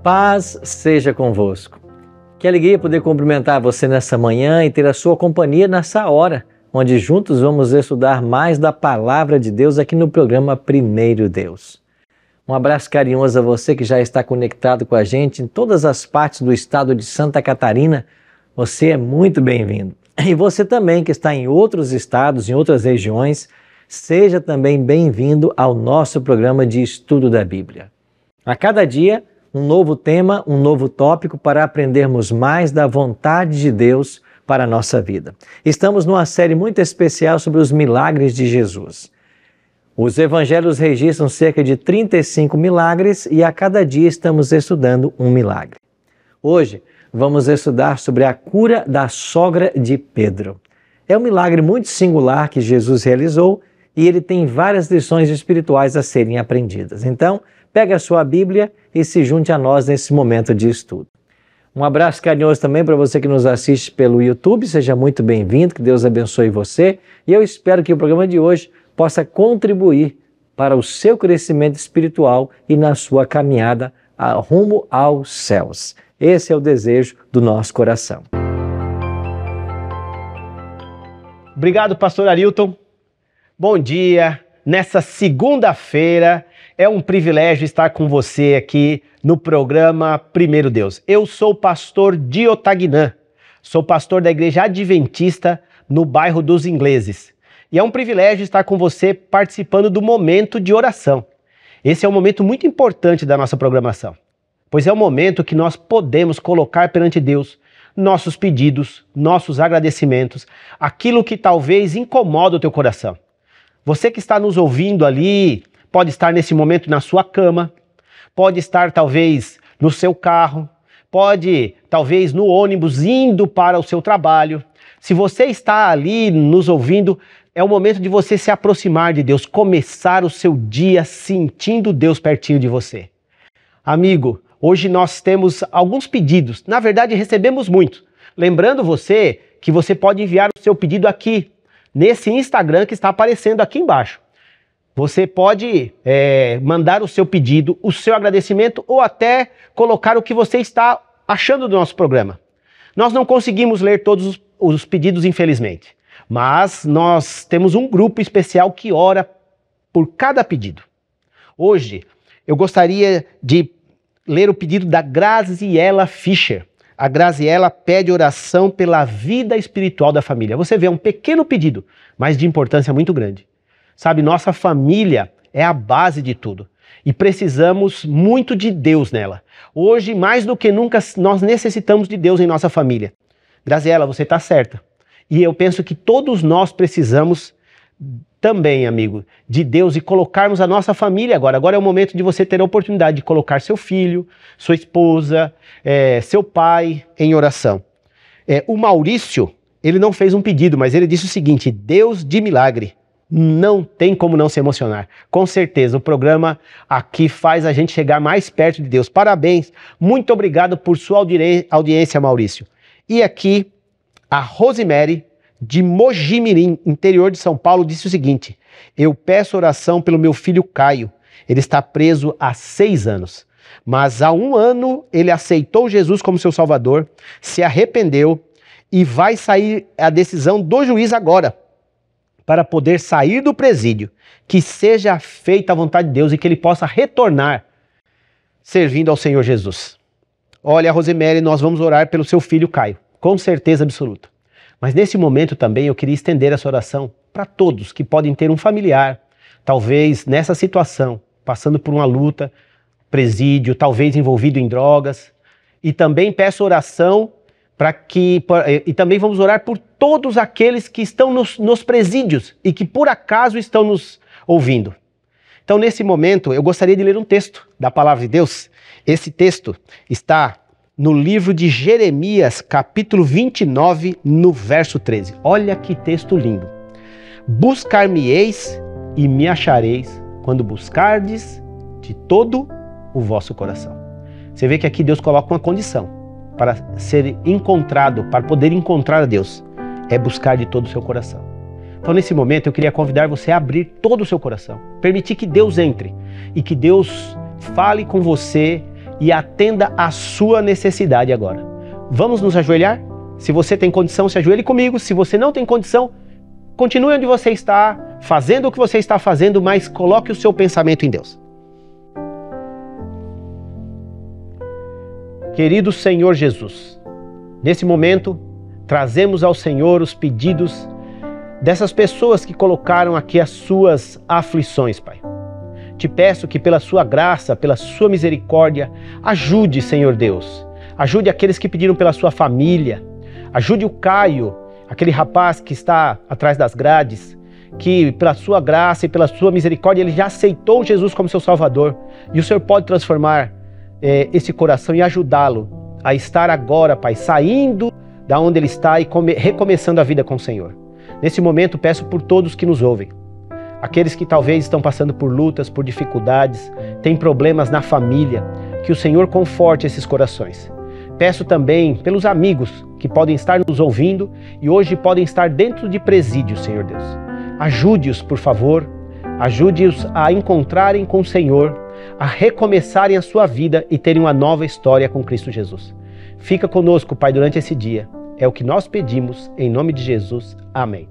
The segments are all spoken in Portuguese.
paz seja convosco. Que alegria poder cumprimentar você nessa manhã e ter a sua companhia nessa hora, onde juntos vamos estudar mais da Palavra de Deus aqui no programa Primeiro Deus. Um abraço carinhoso a você que já está conectado com a gente em todas as partes do estado de Santa Catarina. Você é muito bem-vindo. E você também que está em outros estados, em outras regiões, seja também bem-vindo ao nosso programa de estudo da Bíblia. A cada dia, um novo tema, um novo tópico para aprendermos mais da vontade de Deus para a nossa vida. Estamos numa série muito especial sobre os milagres de Jesus. Os evangelhos registram cerca de 35 milagres e a cada dia estamos estudando um milagre. Hoje vamos estudar sobre a cura da sogra de Pedro. É um milagre muito singular que Jesus realizou e ele tem várias lições espirituais a serem aprendidas. Então, pegue a sua Bíblia e se junte a nós nesse momento de estudo. Um abraço carinhoso também para você que nos assiste pelo YouTube. Seja muito bem-vindo, que Deus abençoe você. E eu espero que o programa de hoje possa contribuir para o seu crescimento espiritual e na sua caminhada rumo aos céus. Esse é o desejo do nosso coração. Obrigado, pastor Arilton. Bom dia. Nessa segunda-feira, é um privilégio estar com você aqui no programa Primeiro Deus. Eu sou o pastor Diotagnã, sou pastor da Igreja Adventista no bairro dos Ingleses. E é um privilégio estar com você participando do momento de oração. Esse é um momento muito importante da nossa programação, pois é o momento que nós podemos colocar perante Deus nossos pedidos, nossos agradecimentos, aquilo que talvez incomoda o teu coração. Você que está nos ouvindo ali, pode estar nesse momento na sua cama, pode estar talvez no seu carro, pode talvez no ônibus indo para o seu trabalho. Se você está ali nos ouvindo, é o momento de você se aproximar de Deus, começar o seu dia sentindo Deus pertinho de você. Amigo, hoje nós temos alguns pedidos, na verdade recebemos muitos. Lembrando você que você pode enviar o seu pedido aqui, nesse Instagram que está aparecendo aqui embaixo. Você pode mandar o seu pedido, o seu agradecimento ou até colocar o que você está achando do nosso programa. Nós não conseguimos ler todos os pedidos, infelizmente, mas nós temos um grupo especial que ora por cada pedido. Hoje, eu gostaria de ler o pedido da Graziela Fischer. A Graziela pede oração pela vida espiritual da família. Você vê, é um pequeno pedido, mas de importância muito grande. Sabe, nossa família é a base de tudo e precisamos muito de Deus nela. Hoje, mais do que nunca, nós necessitamos de Deus em nossa família. Graziela, você está certa. E eu penso que todos nós precisamos também, amigo, de Deus e colocarmos a nossa família agora. Agora é o momento de você ter a oportunidade de colocar seu filho, sua esposa, seu pai em oração. O Maurício, ele não fez um pedido, mas ele disse o seguinte: Deus de milagre. Não tem como não se emocionar. Com certeza, o programa aqui faz a gente chegar mais perto de Deus. Parabéns, muito obrigado por sua audiência, Maurício. E aqui, a Rosemary, de Mojimirim, interior de São Paulo, disse o seguinte: eu peço oração pelo meu filho Caio. Ele está preso há 6 anos. Mas há 1 ano ele aceitou Jesus como seu Salvador, se arrependeu e vai sair a decisão do juiz agora, para poder sair do presídio, que seja feita a vontade de Deus e que ele possa retornar servindo ao Senhor Jesus. Olha, Rosemary, nós vamos orar pelo seu filho Caio, com certeza absoluta. Mas nesse momento também eu queria estender essa oração para todos que podem ter um familiar, talvez nessa situação, passando por uma luta, presídio, talvez envolvido em drogas. E também peço oração e também vamos orar por todos aqueles que estão nos presídios e que por acaso estão nos ouvindo. Então, nesse momento, eu gostaria de ler um texto da Palavra de Deus. Esse texto está no livro de Jeremias, capítulo 29, no verso 13. Olha que texto lindo. Buscar-me-eis e me achareis quando buscardes de todo o vosso coração. Você vê que aqui Deus coloca uma condição para ser encontrado, para poder encontrar a Deus, é buscar de todo o seu coração. Então, nesse momento, eu queria convidar você a abrir todo o seu coração, permitir que Deus entre e que Deus fale com você e atenda à sua necessidade agora. Vamos nos ajoelhar? Se você tem condição, se ajoelhe comigo. Se você não tem condição, continue onde você está, fazendo o que você está fazendo, mas coloque o seu pensamento em Deus. Querido Senhor Jesus, nesse momento, trazemos ao Senhor os pedidos dessas pessoas que colocaram aqui as suas aflições, Pai. Te peço que pela sua graça, pela sua misericórdia, ajude, Senhor Deus. Ajude aqueles que pediram pela sua família. Ajude o Caio, aquele rapaz que está atrás das grades, que pela sua graça e pela sua misericórdia, ele já aceitou Jesus como seu Salvador. E o Senhor pode transformar esse coração e ajudá-lo a estar agora, Pai, saindo da onde ele está e recomeçando a vida com o Senhor. Nesse momento, peço por todos que nos ouvem. Aqueles que talvez estão passando por lutas, por dificuldades, têm problemas na família, que o Senhor conforte esses corações. Peço também pelos amigos que podem estar nos ouvindo e hoje podem estar dentro de presídio, Senhor Deus. Ajude-os, por favor, ajude-os a encontrarem com o Senhor, a recomeçarem a sua vida e terem uma nova história com Cristo Jesus. Fica conosco, Pai, durante esse dia. É o que nós pedimos, em nome de Jesus. Amém.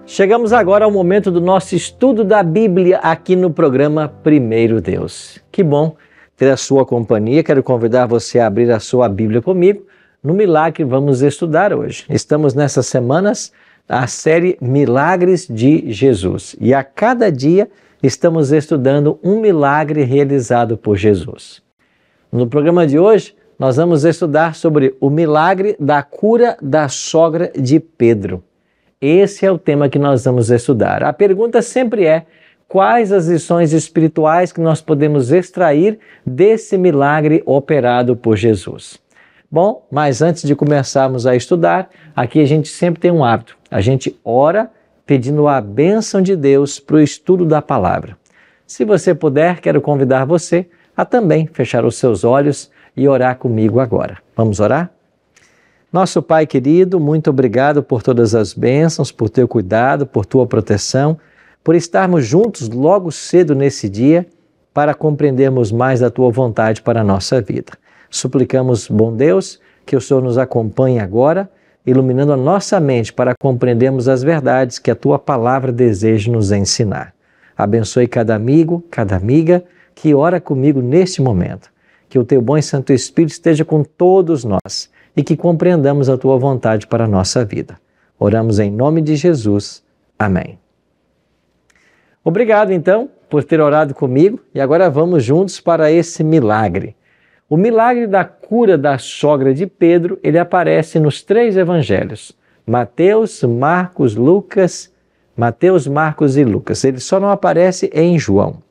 Chegamos agora ao momento do nosso estudo da Bíblia aqui no programa Primeiro Deus. Que bom ter a sua companhia. Quero convidar você a abrir a sua Bíblia comigo no milagre que vamos estudar hoje. Estamos nessas semanas na série Milagres de Jesus e a cada dia estamos estudando um milagre realizado por Jesus. No programa de hoje, nós vamos estudar sobre o milagre da cura da sogra de Pedro. Esse é o tema que nós vamos estudar. A pergunta sempre é: quais as lições espirituais que nós podemos extrair desse milagre operado por Jesus? Bom, mas antes de começarmos a estudar, aqui a gente sempre tem um hábito. A gente ora pedindo a bênção de Deus para o estudo da palavra. Se você puder, quero convidar você a também fechar os seus olhos e orar comigo agora. Vamos orar? Nosso Pai querido, muito obrigado por todas as bênçãos, por teu cuidado, por tua proteção, por estarmos juntos logo cedo nesse dia para compreendermos mais da tua vontade para a nossa vida. Suplicamos, bom Deus, que o Senhor nos acompanhe agora, iluminando a nossa mente para compreendermos as verdades que a tua palavra deseja nos ensinar. Abençoe cada amigo, cada amiga que ora comigo neste momento. Que o teu bom e santo Espírito esteja com todos nós e que compreendamos a tua vontade para a nossa vida. Oramos em nome de Jesus. Amém. Obrigado, então, por ter orado comigo e agora vamos juntos para esse milagre. O milagre da cura da sogra de Pedro, ele aparece nos 3 evangelhos, Mateus, Marcos e Lucas. Ele só não aparece em João.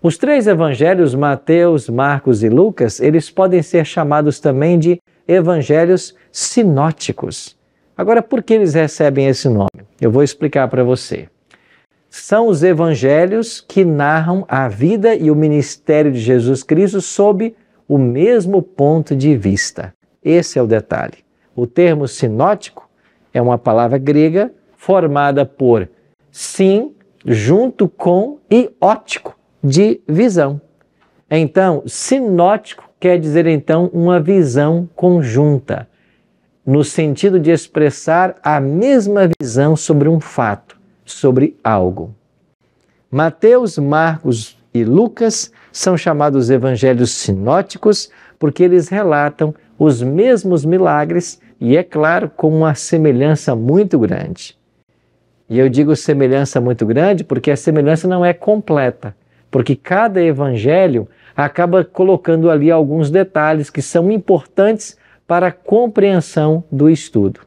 Os 3 evangelhos, Mateus, Marcos e Lucas, eles podem ser chamados também de evangelhos sinóticos. Agora, por que eles recebem esse nome? Eu vou explicar para você. São os evangelhos que narram a vida e o ministério de Jesus Cristo sob o mesmo ponto de vista. Esse é o detalhe. O termo sinótico é uma palavra grega formada por sim, junto com, e ótico, de visão. Então, sinótico quer dizer, então, uma visão conjunta, no sentido de expressar a mesma visão sobre um fato, sobre algo. Mateus, Marcos e Lucas são chamados evangelhos sinóticos porque eles relatam os mesmos milagres e, é claro, com uma semelhança muito grande. E eu digo semelhança muito grande porque a semelhança não é completa, porque cada evangelho acaba colocando ali alguns detalhes que são importantes para a compreensão do estudo.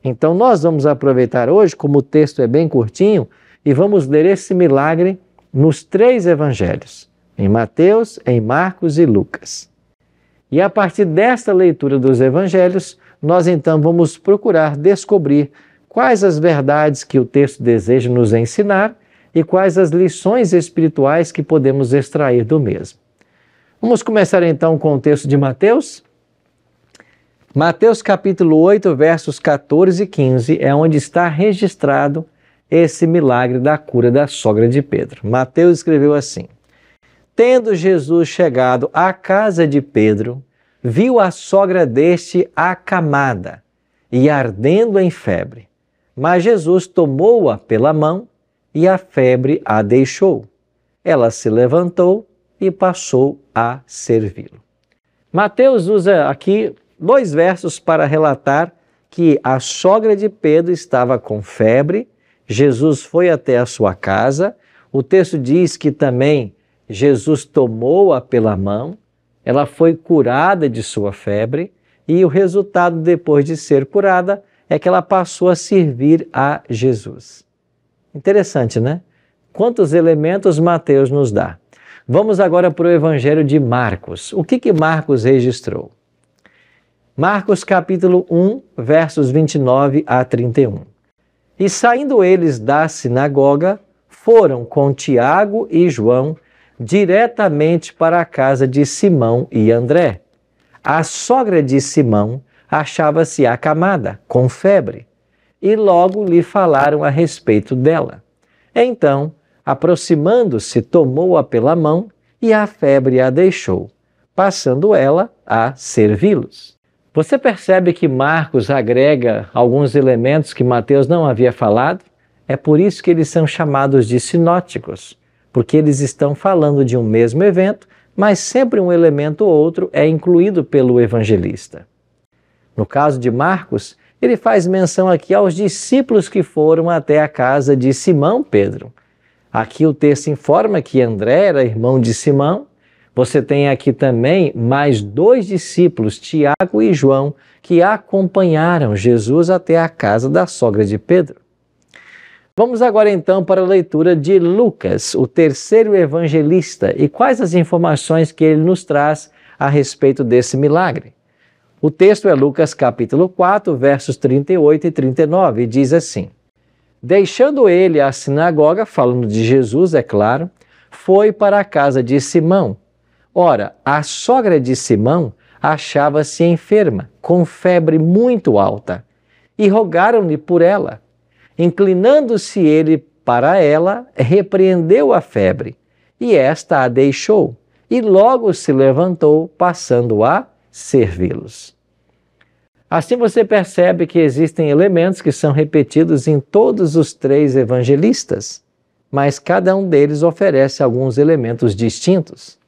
Então nós vamos aproveitar hoje, como o texto é bem curtinho, e vamos ler esse milagre nos 3 evangelhos, em Mateus, em Marcos e Lucas. E a partir desta leitura dos evangelhos, nós então vamos procurar descobrir quais as verdades que o texto deseja nos ensinar e quais as lições espirituais que podemos extrair do mesmo. Vamos começar então com o texto de Mateus. Mateus capítulo 8, versos 14 e 15 é onde está registrado esse milagre da cura da sogra de Pedro. Mateus escreveu assim: Tendo Jesus chegado à casa de Pedro, viu a sogra deste acamada e ardendo em febre. Mas Jesus tomou-a pela mão e a febre a deixou. Ela se levantou e passou a servi-lo. Mateus usa aqui 2 versos para relatar que a sogra de Pedro estava com febre, Jesus foi até a sua casa, o texto diz que também Jesus tomou-a pela mão, ela foi curada de sua febre e o resultado depois de ser curada é que ela passou a servir a Jesus. Interessante, né? Quantos elementos Mateus nos dá. Vamos agora para o Evangelho de Marcos. O que Marcos registrou? Marcos capítulo 1, versos 29 a 31. E saindo eles da sinagoga, foram com Tiago e João diretamente para a casa de Simão e André. A sogra de Simão achava-se acamada, com febre, e logo lhe falaram a respeito dela. Então, aproximando-se, tomou-a pela mão e a febre a deixou, passando ela a servi-los. Você percebe que Marcos agrega alguns elementos que Mateus não havia falado? É por isso que eles são chamados de sinóticos, porque eles estão falando de um mesmo evento, mas sempre um elemento ou outro é incluído pelo evangelista. No caso de Marcos, ele faz menção aqui aos discípulos que foram até a casa de Simão Pedro. Aqui o texto informa que André era irmão de Simão. Você tem aqui também mais 2 discípulos, Tiago e João, que acompanharam Jesus até a casa da sogra de Pedro. Vamos agora então para a leitura de Lucas, o terceiro evangelista, e quais as informações que ele nos traz a respeito desse milagre. O texto é Lucas capítulo 4, versos 38 e 39, e diz assim: Deixando ele a sinagoga, falando de Jesus, é claro, foi para a casa de Simão. Ora, a sogra de Simão achava-se enferma, com febre muito alta, e rogaram-lhe por ela. Inclinando-se ele para ela, repreendeu a febre, e esta a deixou, e logo se levantou, passando a servi-los. Assim você percebe que existem elementos que são repetidos em todos os 3 evangelistas, mas cada um deles oferece alguns elementos distintos.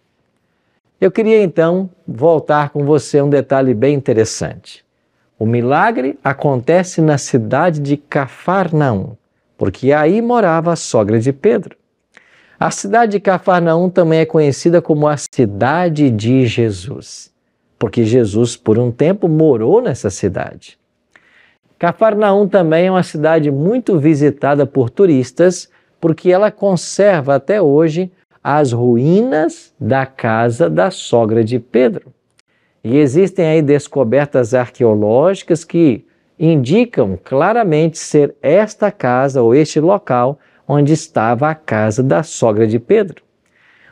Eu queria então voltar com você a um detalhe bem interessante. O milagre acontece na cidade de Cafarnaum, porque aí morava a sogra de Pedro. A cidade de Cafarnaum também é conhecida como a cidade de Jesus, porque Jesus por um tempo morou nessa cidade. Cafarnaum também é uma cidade muito visitada por turistas, porque ela conserva até hoje as ruínas da casa da sogra de Pedro. E existem aí descobertas arqueológicas que indicam claramente ser esta casa ou este local onde estava a casa da sogra de Pedro.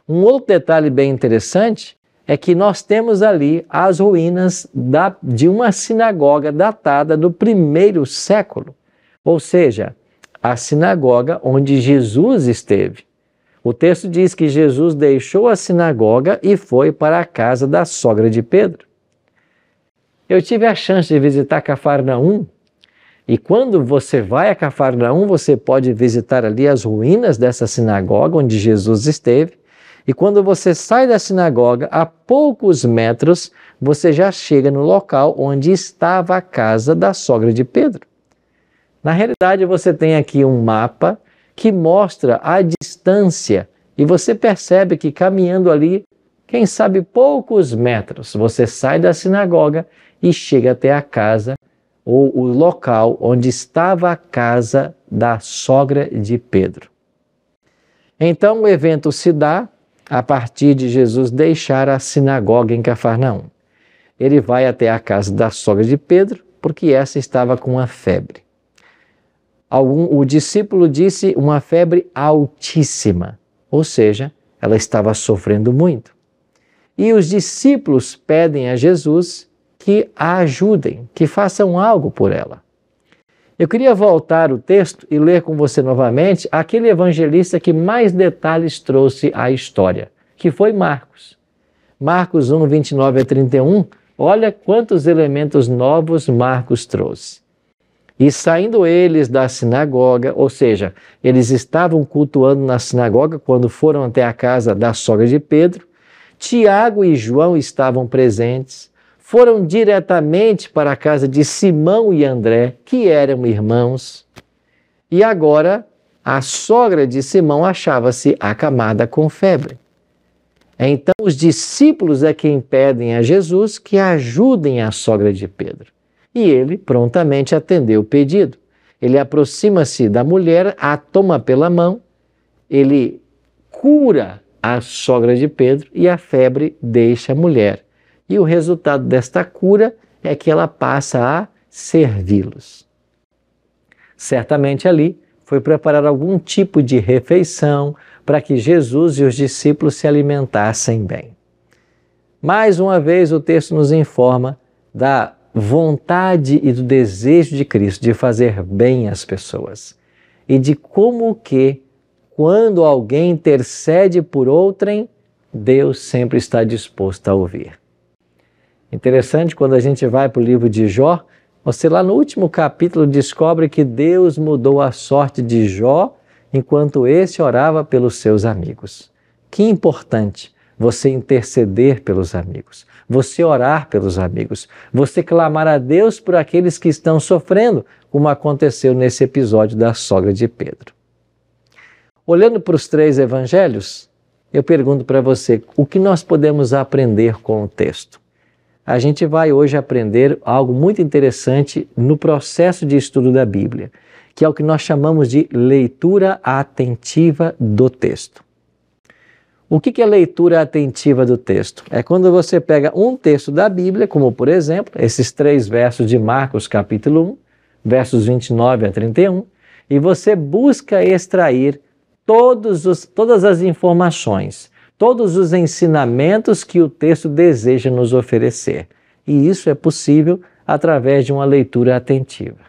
Um outro detalhe bem interessante é que nós temos ali as ruínas de uma sinagoga datada do 1º século, ou seja, a sinagoga onde Jesus esteve. O texto diz que Jesus deixou a sinagoga e foi para a casa da sogra de Pedro. Eu tive a chance de visitar Cafarnaum, e quando você vai a Cafarnaum, você pode visitar ali as ruínas dessa sinagoga onde Jesus esteve, e quando você sai da sinagoga, a poucos metros, você já chega no local onde estava a casa da sogra de Pedro. Na realidade, você tem aqui um mapa que mostra a distância e você percebe que caminhando ali, quem sabe poucos metros, você sai da sinagoga e chega até a casa ou o local onde estava a casa da sogra de Pedro. Então o evento se dá a partir de Jesus deixar a sinagoga em Cafarnaum. Ele vai até a casa da sogra de Pedro, porque essa estava com uma febre. O discípulo disse uma febre altíssima, ou seja, ela estava sofrendo muito. E os discípulos pedem a Jesus que a ajudem, que façam algo por ela. Eu queria voltar o texto e ler com você novamente aquele evangelista que mais detalhes trouxe à história, que foi Marcos. Marcos 1, 29 a 31, olha quantos elementos novos Marcos trouxe. E saindo eles da sinagoga, ou seja, eles estavam cultuando na sinagoga quando foram até a casa da sogra de Pedro, Tiago e João estavam presentes, foram diretamente para a casa de Simão e André, que eram irmãos, e agora a sogra de Simão achava-se acamada com febre. Então os discípulos é quem pedem a Jesus que ajudem a sogra de Pedro. E ele prontamente atendeu o pedido. Ele aproxima-se da mulher, a toma pela mão, ele cura a sogra de Pedro e a febre deixa a mulher. E o resultado desta cura é que ela passa a servi-los. Certamente ali foi preparar algum tipo de refeição para que Jesus e os discípulos se alimentassem bem. Mais uma vez o texto nos informa da vontade e do desejo de Cristo de fazer bem às pessoas e de como que, quando alguém intercede por outrem, Deus sempre está disposto a ouvir. Interessante, quando a gente vai para o livro de Jó, você lá no último capítulo descobre que Deus mudou a sorte de Jó enquanto esse orava pelos seus amigos. Que importante você interceder pelos amigos, você orar pelos amigos, você clamar a Deus por aqueles que estão sofrendo, como aconteceu nesse episódio da sogra de Pedro. Olhando para os 3 evangelhos, eu pergunto para você, o que nós podemos aprender com o texto? A gente vai hoje aprender algo muito interessante no processo de estudo da Bíblia, que é o que nós chamamos de leitura atentiva do texto. O que é leitura atentiva do texto? É quando você pega um texto da Bíblia, como por exemplo, esses 3 versos de Marcos capítulo 1, versos 29 a 31, e você busca extrair todas as informações, todos os ensinamentos que o texto deseja nos oferecer. E isso é possível através de uma leitura atentiva.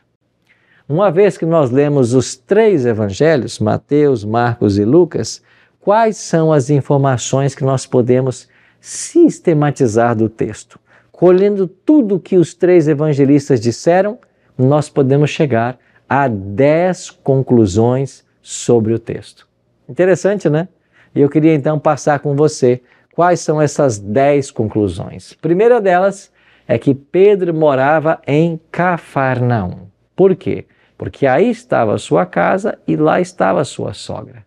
Uma vez que nós lemos os 3 evangelhos, Mateus, Marcos e Lucas, quais são as informações que nós podemos sistematizar do texto? Colhendo tudo o que os 3 evangelistas disseram, nós podemos chegar a 10 conclusões sobre o texto. Interessante, né? E eu queria então passar com você quais são essas 10 conclusões. A primeira delas é que Pedro morava em Cafarnaum. Por quê? Porque aí estava a sua casa e lá estava a sua sogra.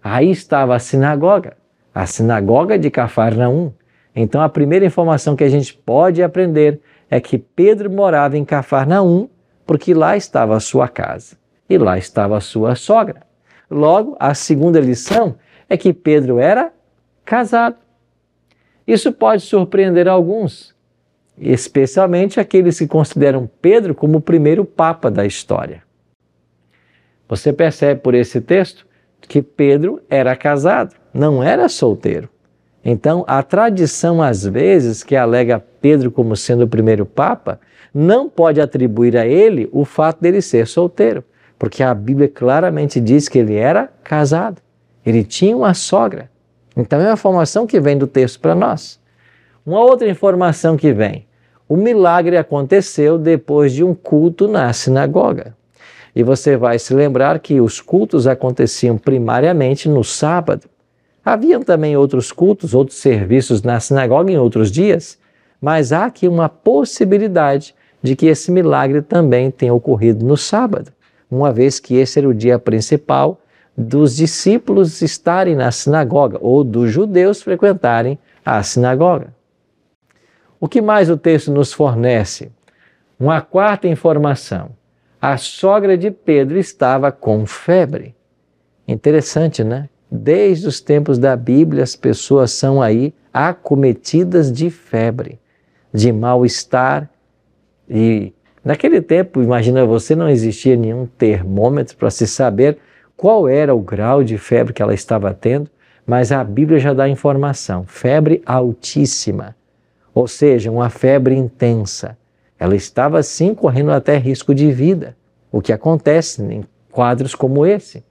Aí estava a sinagoga de Cafarnaum. Então a primeira informação que a gente pode aprender é que Pedro morava em Cafarnaum porque lá estava a sua casa e lá estava a sua sogra. Logo, a segunda lição é que Pedro era casado. Isso pode surpreender alguns, especialmente aqueles que consideram Pedro como o primeiro papa da história. Você percebe por esse texto que Pedro era casado, não era solteiro. Então, a tradição, às vezes, que alega Pedro como sendo o primeiro papa, não pode atribuir a ele o fato dele ser solteiro, porque a Bíblia claramente diz que ele era casado. Ele tinha uma sogra. Então, é uma informação que vem do texto para nós. Uma outra informação que vem. O milagre aconteceu depois de um culto na sinagoga. E você vai se lembrar que os cultos aconteciam primariamente no sábado. Haviam também outros cultos, outros serviços na sinagoga em outros dias, mas há aqui uma possibilidade de que esse milagre também tenha ocorrido no sábado, uma vez que esse era o dia principal dos discípulos estarem na sinagoga ou dos judeus frequentarem a sinagoga. O que mais o texto nos fornece? Uma quarta informação. A sogra de Pedro estava com febre. Interessante, né? Desde os tempos da Bíblia, as pessoas são aí acometidas de febre, de mal-estar. E naquele tempo, imagina você, não existia nenhum termômetro para se saber qual era o grau de febre que ela estava tendo, mas a Bíblia já dá informação, febre altíssima. ou seja, uma febre intensa. Ela estava sim correndo até risco de vida, o que acontece em quadros como esse.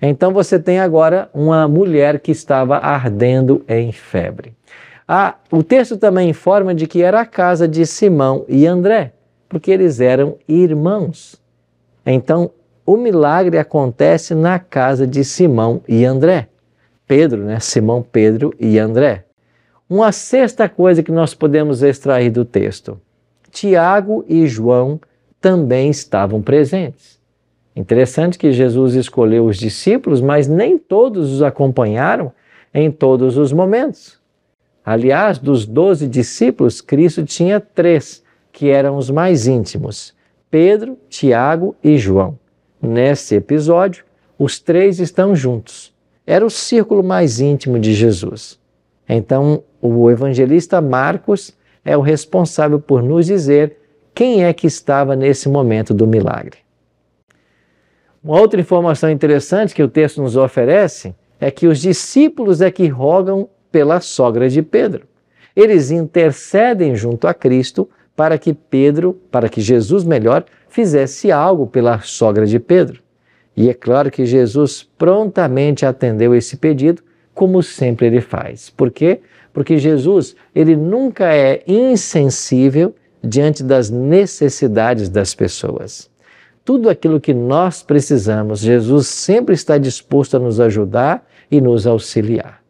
Então você tem agora uma mulher que estava ardendo em febre. O texto também informa de que era a casa de Simão e André, porque eles eram irmãos. Então o milagre acontece na casa de Simão e André. Pedro, Simão, Pedro e André. Uma sexta coisa que nós podemos extrair do texto: Tiago e João também estavam presentes. Interessante que Jesus escolheu os discípulos, mas nem todos os acompanharam em todos os momentos. Aliás, dos 12 discípulos, Cristo tinha 3, que eram os mais íntimos: Pedro, Tiago e João. Nesse episódio, os 3 estão juntos. Era o círculo mais íntimo de Jesus. Então, o evangelista Marcos é o responsável por nos dizer quem é que estava nesse momento do milagre. Uma outra informação interessante que o texto nos oferece é que os discípulos é que rogam pela sogra de Pedro. Eles intercedem junto a Cristo para que Jesus, fizesse algo pela sogra de Pedro. E é claro que Jesus prontamente atendeu esse pedido, como sempre ele faz. Por quê? Porque Jesus, ele nunca é insensível diante das necessidades das pessoas. Tudo aquilo que nós precisamos, Jesus sempre está disposto a nos ajudar e nos auxiliar.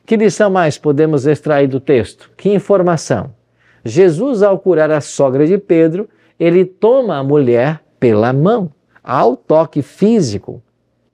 Que lição mais podemos extrair do texto? Que informação? Jesus, ao curar a sogra de Pedro, ele toma a mulher pela mão. Há o toque físico.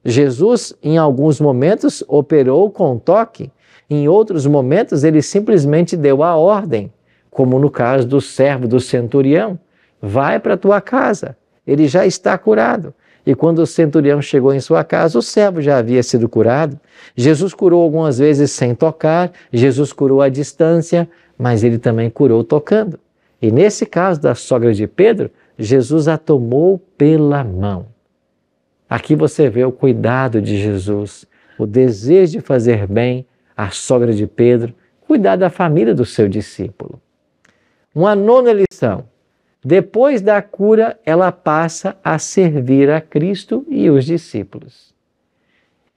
Jesus, em alguns momentos, operou com toque. Em outros momentos, ele simplesmente deu a ordem, como no caso do servo do centurião: vai para a tua casa, ele já está curado. E quando o centurião chegou em sua casa, o servo já havia sido curado. Jesus curou algumas vezes sem tocar, Jesus curou à distância, mas ele também curou tocando. E nesse caso da sogra de Pedro, Jesus a tomou pela mão. Aqui você vê o cuidado de Jesus, o desejo de fazer bem à sogra de Pedro, cuidar da família do seu discípulo. Uma nona lição: depois da cura, ela passa a servir a Cristo e os discípulos.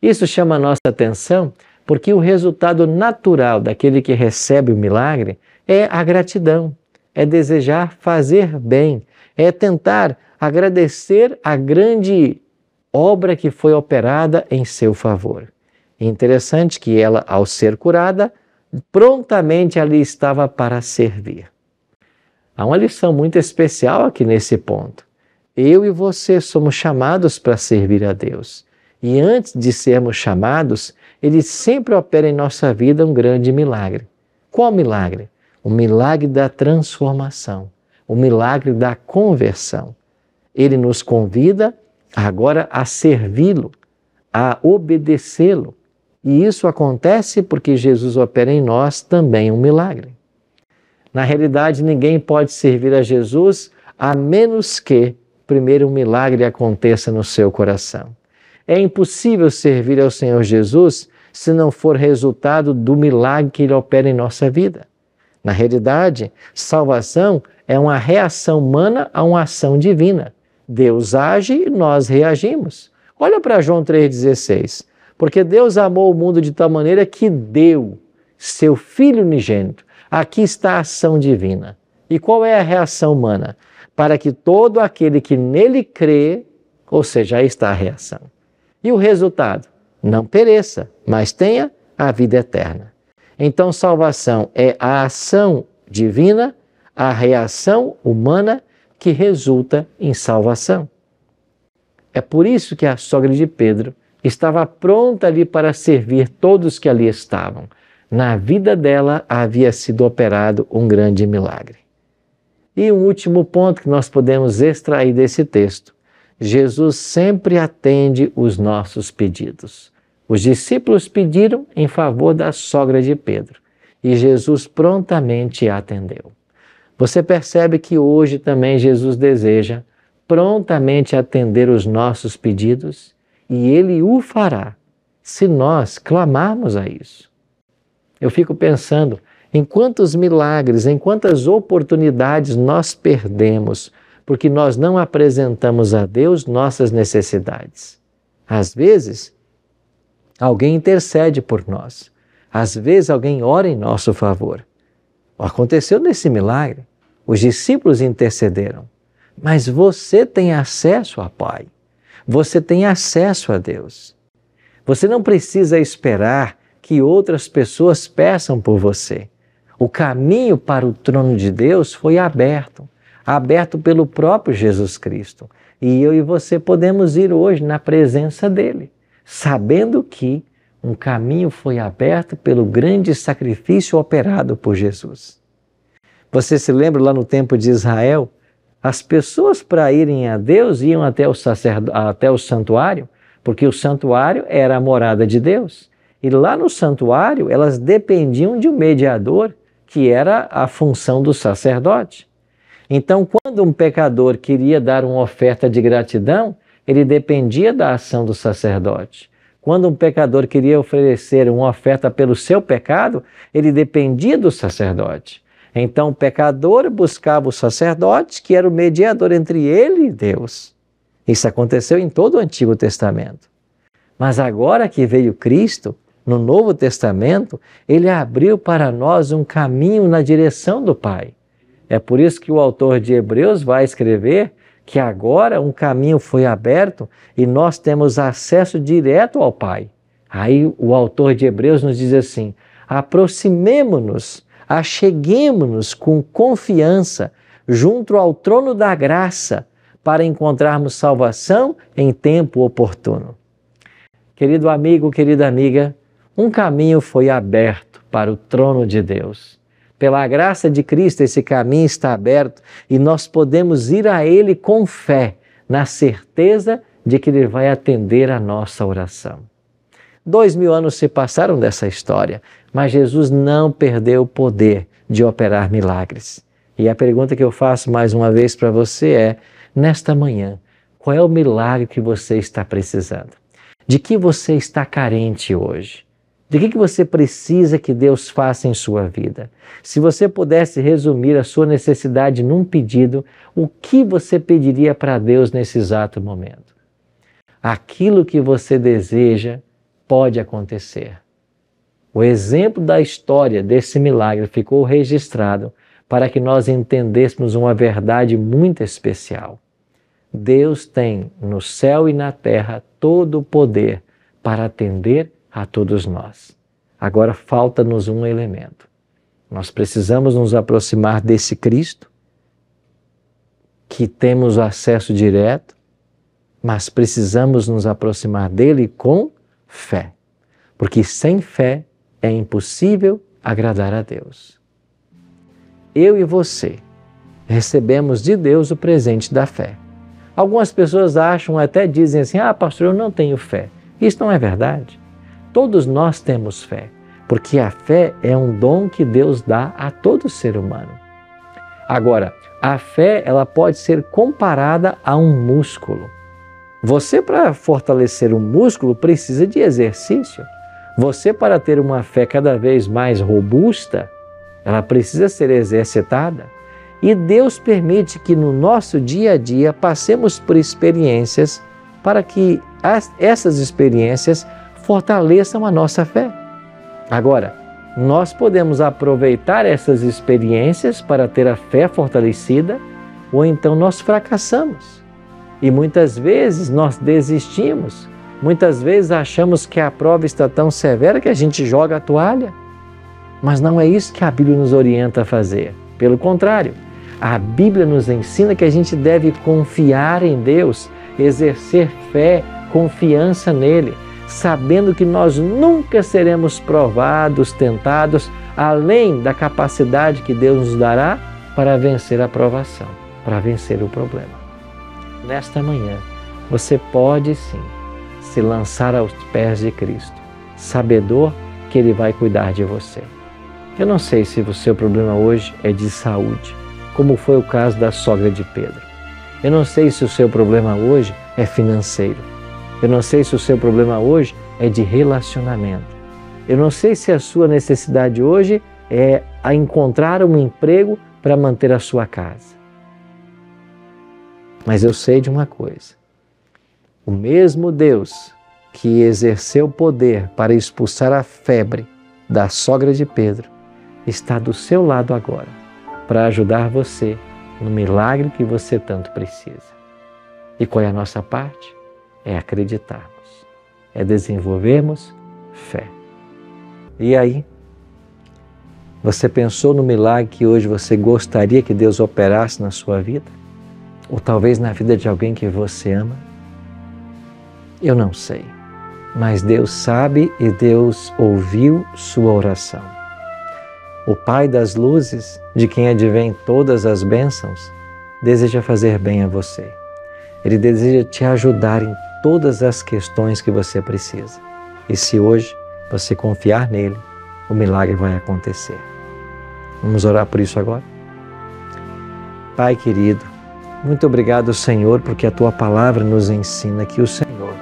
Isso chama a nossa atenção porque o resultado natural daquele que recebe o milagre é a gratidão, é desejar fazer bem, é tentar agradecer a grande obra que foi operada em seu favor. Interessante que ela, ao ser curada, prontamente ali estava para servir. Há uma lição muito especial aqui nesse ponto. Eu e você somos chamados para servir a Deus. E antes de sermos chamados, Ele sempre opera em nossa vida um grande milagre. Qual milagre? O milagre da transformação, o milagre da conversão. Ele nos convida agora a servi-lo, a obedecê-lo. E isso acontece porque Jesus opera em nós também um milagre. Na realidade, ninguém pode servir a Jesus a menos que primeiro um milagre aconteça no seu coração. É impossível servir ao Senhor Jesus se não for resultado do milagre que Ele opera em nossa vida. Na realidade, salvação é uma reação humana a uma ação divina. Deus age e nós reagimos. Olha para João 3,16. Porque Deus amou o mundo de tal maneira que deu seu Filho unigênito. Aqui está a ação divina. E qual é a reação humana? Para que todo aquele que nele crê, ou seja, aí está a reação. E o resultado? Não pereça, mas tenha a vida eterna. Então, salvação é a ação divina, a reação humana que resulta em salvação. É por isso que a sogra de Pedro estava pronta ali para servir todos que ali estavam. Na vida dela havia sido operado um grande milagre. E um último ponto que nós podemos extrair desse texto: Jesus sempre atende os nossos pedidos. Os discípulos pediram em favor da sogra de Pedro e Jesus prontamente atendeu. Você percebe que hoje também Jesus deseja prontamente atender os nossos pedidos e Ele o fará se nós clamarmos a isso. Eu fico pensando Em quantos milagres, em quantas oportunidades nós perdemos, porque nós não apresentamos a Deus nossas necessidades. Às vezes, alguém intercede por nós. Às vezes, alguém ora em nosso favor. Aconteceu nesse milagre. Os discípulos intercederam. Mas você tem acesso ao Pai. Você tem acesso a Deus. Você não precisa esperar que outras pessoas peçam por você. O caminho para o trono de Deus foi aberto pelo próprio Jesus Cristo. E eu e você podemos ir hoje na presença dele, sabendo que um caminho foi aberto pelo grande sacrifício operado por Jesus. Você se lembra lá no tempo de Israel? As pessoas para irem a Deus iam até o santuário, porque o santuário era a morada de Deus. E lá no santuário elas dependiam de um mediador, que era a função do sacerdote. Então, quando um pecador queria dar uma oferta de gratidão, ele dependia da ação do sacerdote. Quando um pecador queria oferecer uma oferta pelo seu pecado, ele dependia do sacerdote. Então, o pecador buscava o sacerdote, que era o mediador entre ele e Deus. Isso aconteceu em todo o Antigo Testamento. Mas agora que veio Cristo, no Novo Testamento, ele abriu para nós um caminho na direção do Pai. É por isso que o autor de Hebreus vai escrever que agora um caminho foi aberto e nós temos acesso direto ao Pai. Aí o autor de Hebreus nos diz assim: aproximemo-nos, acheguemo-nos com confiança junto ao trono da graça para encontrarmos salvação em tempo oportuno. Querido amigo, querida amiga, um caminho foi aberto para o trono de Deus. Pela graça de Cristo, esse caminho está aberto e nós podemos ir a Ele com fé, na certeza de que Ele vai atender a nossa oração. 2000 anos se passaram dessa história, mas Jesus não perdeu o poder de operar milagres. E a pergunta que eu faço mais uma vez para você é, nesta manhã, qual é o milagre que você está precisando? De que você está carente hoje? De que você precisa que Deus faça em sua vida? Se você pudesse resumir a sua necessidade num pedido, o que você pediria para Deus nesse exato momento? Aquilo que você deseja pode acontecer. O exemplo da história desse milagre ficou registrado para que nós entendêssemos uma verdade muito especial. Deus tem no céu e na terra todo o poder para atender a todos nós. Agora falta-nos um elemento. Nós precisamos nos aproximar desse Cristo, que temos acesso direto, mas precisamos nos aproximar dele com fé. Porque sem fé é impossível agradar a Deus. Eu e você recebemos de Deus o presente da fé. Algumas pessoas acham, até dizem assim, pastor, eu não tenho fé. Isso não é verdade. Todos nós temos fé, porque a fé é um dom que Deus dá a todo ser humano. Agora, a fé ela pode ser comparada a um músculo. Você, para fortalecer um músculo, precisa de exercício. Você, para ter uma fé cada vez mais robusta, ela precisa ser exercitada. E Deus permite que no nosso dia a dia passemos por experiências para que essas experiências fortaleçam a nossa fé. Agora, nós podemos aproveitar essas experiências para ter a fé fortalecida ou então nós fracassamos. E muitas vezes nós desistimos. Muitas vezes achamos que a prova está tão severa que a gente joga a toalha. Mas não é isso que a Bíblia nos orienta a fazer. Pelo contrário, a Bíblia nos ensina que a gente deve confiar em Deus, exercer fé, confiança nele, sabendo que nós nunca seremos provados, tentados, além da capacidade que Deus nos dará para vencer a provação, para vencer o problema. Nesta manhã, você pode sim se lançar aos pés de Cristo, sabedor que Ele vai cuidar de você. Eu não sei se o seu problema hoje é de saúde, como foi o caso da sogra de Pedro. Eu não sei se o seu problema hoje é financeiro. Eu não sei se o seu problema hoje é de relacionamento. Eu não sei se a sua necessidade hoje é a encontrar um emprego para manter a sua casa. Mas eu sei de uma coisa: o mesmo Deus que exerceu poder para expulsar a febre da sogra de Pedro está do seu lado agora para ajudar você no milagre que você tanto precisa. E qual é a nossa parte? É acreditarmos, é desenvolvermos fé. E aí, você pensou no milagre que hoje você gostaria que Deus operasse na sua vida? Ou talvez na vida de alguém que você ama? Eu não sei, mas Deus sabe e Deus ouviu sua oração. O Pai das luzes, de quem advém todas as bênçãos, deseja fazer bem a você. Ele deseja te ajudar em todas as questões que você precisa. E se hoje você confiar nele, o milagre vai acontecer. Vamos orar por isso agora? Pai querido, muito obrigado, Senhor, porque a Tua palavra nos ensina que o Senhor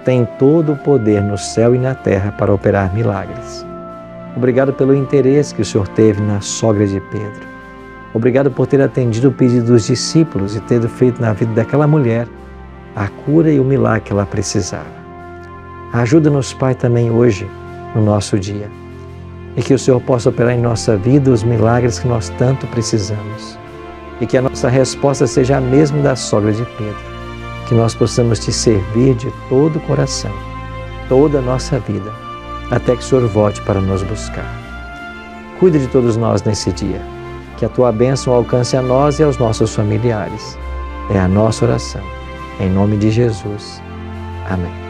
tem todo o poder no céu e na terra para operar milagres. Obrigado pelo interesse que o Senhor teve na sogra de Pedro. Obrigado por ter atendido o pedido dos discípulos e ter feito na vida daquela mulher a cura e o milagre que ela precisava. Ajuda-nos, Pai, também hoje, no nosso dia, e que o Senhor possa operar em nossa vida os milagres que nós tanto precisamos, e que a nossa resposta seja a mesma da sogra de Pedro, que nós possamos te servir de todo o coração, toda a nossa vida, até que o Senhor volte para nos buscar. Cuide de todos nós nesse dia, que a Tua bênção alcance a nós e aos nossos familiares. É a nossa oração, em nome de Jesus. Amém.